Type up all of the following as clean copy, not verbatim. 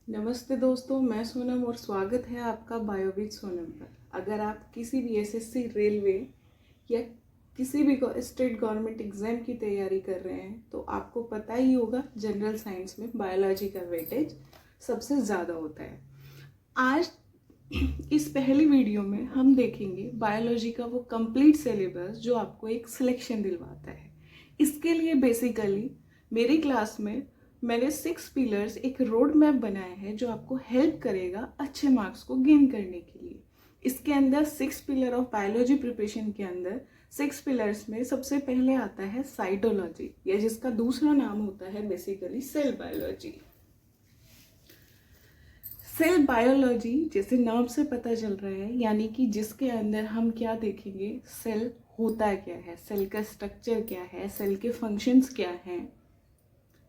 नमस्ते दोस्तों, मैं सोनम और स्वागत है आपका बायोविद सोनम पर। अगर आप किसी भी एसएससी, रेलवे या किसी भी स्टेट गवर्नमेंट एग्ज़ाम की तैयारी कर रहे हैं तो आपको पता ही होगा जनरल साइंस में बायोलॉजी का वेटेज सबसे ज़्यादा होता है। आज इस पहली वीडियो में हम देखेंगे बायोलॉजी का वो कंप्लीट सिलेबस जो आपको एक सिलेक्शन दिलवाता है। इसके लिए बेसिकली मेरी क्लास में मैंने 6 पिलर्स एक रोड मैप बनाया है जो आपको हेल्प करेगा अच्छे मार्क्स को गेन करने के लिए। इसके अंदर 6 पिलर ऑफ बायोलॉजी प्रिपरेशन के अंदर 6 पिलर्स में सबसे पहले आता है साइटोलॉजी, या जिसका दूसरा नाम होता है basically cell biology. Cell biology जैसे नाम से पता चल रहा है, यानी कि जिसके अंदर हम क्या देखेंगे, सेल होता क्या है, सेल का स्ट्रक्चर क्या है, सेल के फंक्शंस क्या हैं,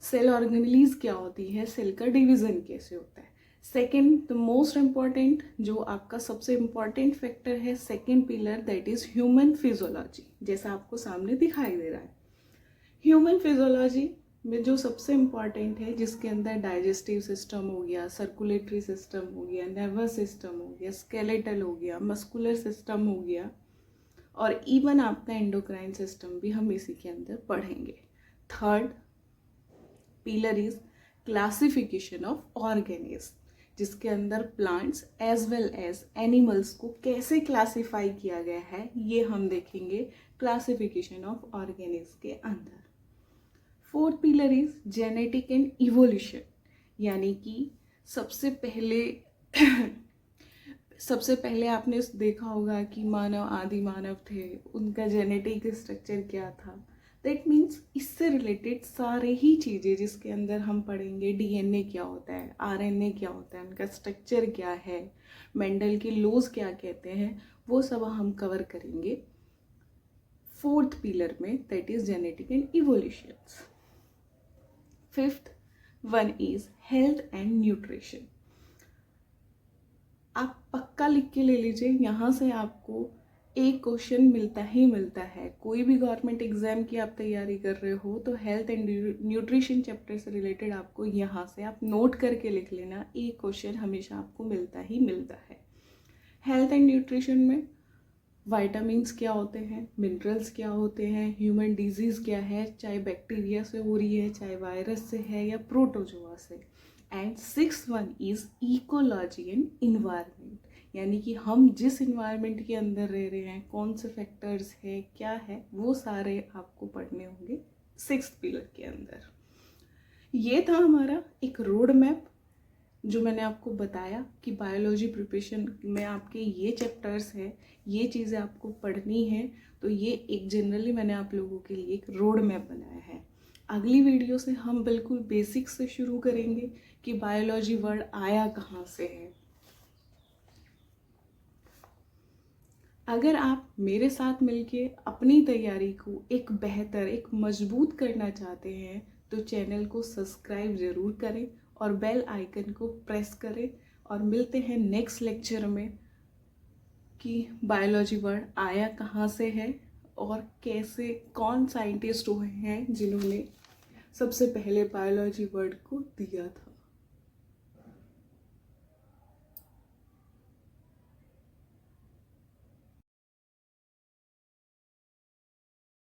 सेल ऑर्गेनेलीज क्या होती है, सेल का डिवीजन कैसे होता है। सेकेंड, द मोस्ट इम्पॉर्टेंट, जो आपका सबसे इम्पॉर्टेंट फैक्टर है, second pillar, that is human physiology, जैसा आपको सामने दिखाई दे रहा है। ह्यूमन फिजियोलॉजी में जो सबसे इम्पॉर्टेंट है, जिसके अंदर डाइजेस्टिव सिस्टम हो गया, सर्कुलेटरी सिस्टम हो गया, नर्वस सिस्टम हो गया, स्केलेटल हो गया, मस्कुलर सिस्टम हो गया, और इवन आपका एंडोक्राइन सिस्टम भी हम इसी के अंदर पढ़ेंगे। Third pillar is classification of organism, जिसके अंदर plants as well as animals को कैसे क्लासिफाई किया गया है ये हम देखेंगे क्लासिफिकेशन ऑफ ऑर्गेनिज्म के अंदर। Fourth pillar is genetic and evolution, यानी कि सबसे पहले आपने देखा होगा कि मानव, आदि मानव थे, उनका जेनेटिक स्ट्रक्चर क्या था। दैट मीन्स इससे रिलेटेड सारे ही चीज़ें जिसके अंदर हम पढ़ेंगे, डीएनए क्या होता है, आरएनए क्या होता है, उनका स्ट्रक्चर क्या है, मेंडल के लॉज क्या कहते हैं, वो सब हम कवर करेंगे फोर्थ पिलर में, that is genetic and evolution. Fifth one is health and nutrition. आप पक्का लिख के ले लीजिए, यहाँ से आपको एक क्वेश्चन मिलता ही मिलता है। कोई भी गवर्नमेंट एग्जाम की आप तैयारी कर रहे हो तो हेल्थ एंड न्यूट्रिशन चैप्टर से रिलेटेड आपको यहाँ से आप नोट करके लिख लेना, एक क्वेश्चन हमेशा आपको मिलता ही मिलता है। हेल्थ एंड न्यूट्रिशन में वाइटामिन्स क्या होते हैं, मिनरल्स क्या होते हैं, ह्यूमन डिजीज़ क्या है, चाहे बैक्टीरिया से हो रही है, चाहे वायरस से है या प्रोटोजोआ से। And six one is ecology and environment, यानी कि हम जिस इन्वायरमेंट के अंदर रह रहे हैं, कौन से फैक्टर्स है, क्या है, वो सारे आपको पढ़ने होंगे सिक्स्थ पिलर के अंदर। ये था हमारा एक रोड मैप जो मैंने आपको बताया कि बायोलॉजी प्रिपरेशन में आपके ये चैप्टर्स हैं, ये चीज़ें आपको पढ़नी है। तो ये एक जनरली मैंने आप लोगों के लिए एक रोड मैप बनाया है। अगली वीडियो से हम बिल्कुल बेसिक से शुरू करेंगे कि बायोलॉजी वर्ड आया कहाँ से है। अगर आप मेरे साथ मिलके अपनी तैयारी को एक बेहतर, एक मजबूत करना चाहते हैं तो चैनल को सब्सक्राइब ज़रूर करें और बेल आइकन को प्रेस करें। और मिलते हैं नेक्स्ट लेक्चर में कि बायोलॉजी वर्ड आया कहाँ से है और कैसे, कौन साइंटिस्ट हुए हैं जिन्होंने सबसे पहले बायोलॉजी वर्ड को दिया था।